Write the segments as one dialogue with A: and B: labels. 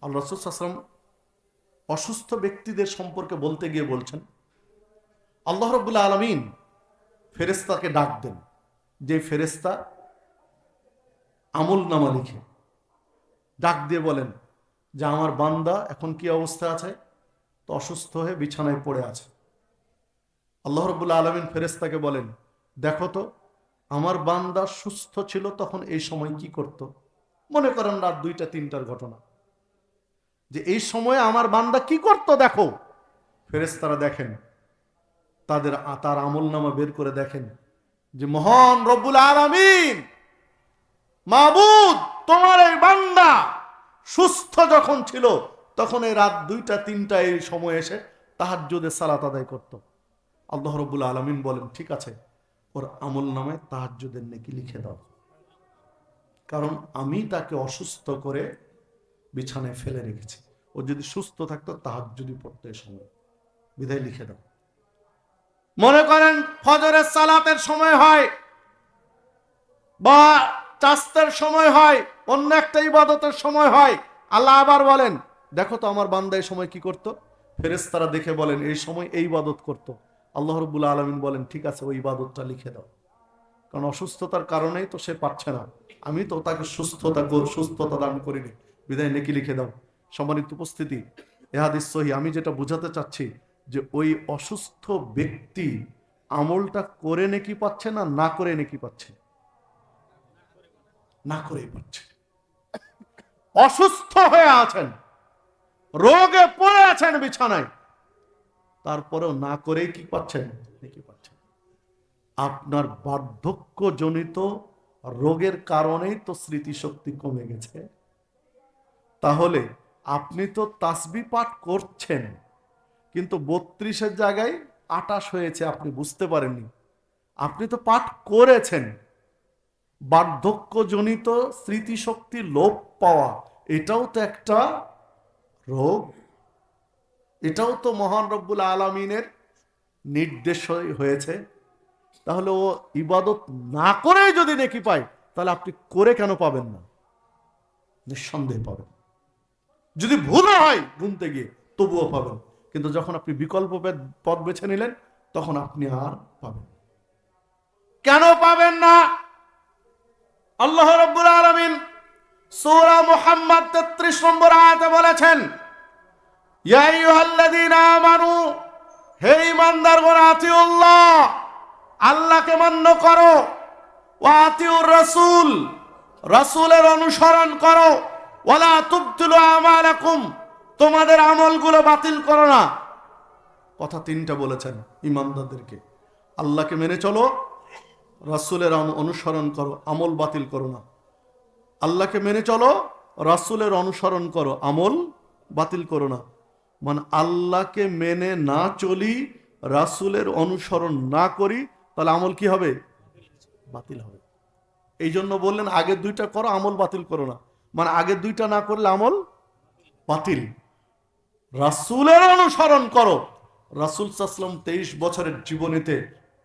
A: আল্লাহ রাসূল সাল্লাল্লাহু আলাইহি ওয়াসাল্লাম অসুস্থ ব্যক্তিদের সম্পর্কে বলতে গিয়ে বলছেন, আল্লাহ রাব্বুল আলামিন ফেরেশতাকে ডাক দেন, যে ফেরেশতা আমলনামা লিখে, ডাক দিয়ে বলেন যে আমার বান্দা এখন কি অবস্থা আছে, তো অসুস্থ হয়ে বিছানায় পড়ে আছে। আল্লাহ রাব্বুল আলামিন ফেরেশতাকে বলেন, দেখো তো আমার বান্দা সুস্থ ছিল তখন এই সময় কি করত। মনে করেন রাত 2টা-3টার ঘটনা, যে এই সময়ে আমার বান্দা কি করত দেখো। ফেরেশতারা দেখেন, তার আমলনামা বের করে দেখেন যে মহান রব্বুল আলামিন মাবুদ তোমার এই বান্দা সুস্থ যখন ছিল তখন এই রাত 2টা-3টা এই সময় এসে তাহাজ্জুদের সালাত আদায় করত। আল্লাহ রাব্বুল আলামিন বলেন, ঠিক আছে, ওর আমলনামায় তাহাজ্জুদের নেকি লিখে দাও, কারণ আমি তাকে অসুস্থ করে বিছানায় ফেলে রেখেছি। ও যদি সুস্থ থাকতো তাহাজ্জুদই পড়তো এই সময়, বিধায় লিখে দাও। মনে করেন ফজরের সালাতের সময় হয় বা চাস্তের সময় হয়, অন্য একটা ইবাদতের সময় হয়, আল্লাহ আবার বলেন, দেখো তো আমার বান্দা এই সময় কি করত। ফেরেশতারা দেখে বলেন এই সময় এই ইবাদত করত। আল্লাহ রাব্বুল আলামিন বলেন, ঠিক আছে, ওই ইবাদতটা লিখে দাও, কারণ অসুস্থতার কারণেই তো সে পাচ্ছে না, আমি তো তাকে সুস্থতা দান করিনি, বিধায় নেকি লিখে দাও। সম্মানিত উপস্থিতি, এ হাদিস সহিহ। আমি যেটা বোঝাতে চাচ্ছি যে ওই অসুস্থ ব্যক্তি আমলটা করে নেকি পাচ্ছে না, না করে নেকি পাচ্ছে? না করেই পাচ্ছে। অসুস্থ হয়ে আছেন, রোগে পড়ে আছেন বিছানায়, তারপরেও না করেই কি পাচ্ছেন? নেকি পাচ্ছেন। আপনার বার্ধক্যজনিত রোগের কারণেই তো স্মৃতিশক্তি কমে গেছে। তাহলে আপনি তো তাসবিহ পাঠ করছেন, কিন্তু 32-এর জায়গায় 28 হয়েছে, আপনি বুঝতে পারেননি। আপনি তো পাঠ করেছেন। বার্ধক্যজনিত স্মৃতিশক্তি লোপ পাওয়া, এটাও তো একটা রোগ, এটাও তো মহান রব্বুল আলামিনের নির্দেশ হয়েছে। তাহলে ও ইবাদত না করে যদি নেকি পায়, তাহলে আপনি করে কেন পাবেন না? নিঃসন্দেহে পাবেন। যদি ভুল হয় গুনতে গিয়ে তবুও পাবেন, কিন্তু যখন আপনি বিকল্প পথ বেছে নিলেন তখন আপনি আর পাবেন। কেন পাবেন না? আল্লাহ রাব্বুল আলামিন সূরা মুহাম্মদ 33 নম্বর আয়াতে বলেছেন, ইয়া আইয়ুহাল্লাযীনা আমানু, হে ঈমানদারগণ, আতিউল্লাহ, আল্লাহকে মান্য করো, ওয়া আতিউর রাসূল, রাসূলের অনুসরণ করো, ওয়ালা তুবতিলু আমালাকুম, তোমাদের আমলগুলো বাতিল করো না। কথা 3টা বলেছেন ঈমানদারদেরকে, আল্লাহকে মেনে চলো, রাসূলের অনুসরণ করো, আমল বাতিল করো না। আল্লাহকে মেনে চলো, রাসূলের অনুসরণ করো, আমল বাতিল করো না। মানে আল্লাহকে মেনে না চলি, রাসূলের অনুসরণ না করি, তাহলে আমল কি হবে? বাতিল হবে। এই জন্য বললেন আগের 2টা করো, আমল বাতিল করো না। মানে আগের 2টা না করলে আমল বাতিল। রাসূলের অনুসরণ করো। রাসূল সাল্লাল্লাহু আলাইহি ওয়াসাল্লাম 23 বছরের জীবনীতে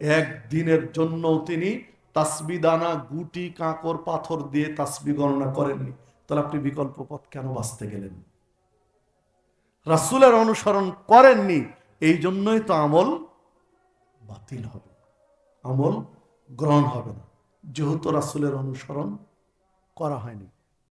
A: একদিনের জন্য তিনি তাসবিহ দানা, গুটি, কাঁকর, পাথর দিয়ে তাসবিহ গণনা করেননি। তাহলে আপনি বিকল্প পথ কেন বাঁচতে গেলেন? রাসূলের অনুসরণ করেননি, এই জন্যই তো আমল বাতিল হবে, আমল গ্রহণ হবে না, যেহেতু রাসূলের অনুসরণ করা হয়নি।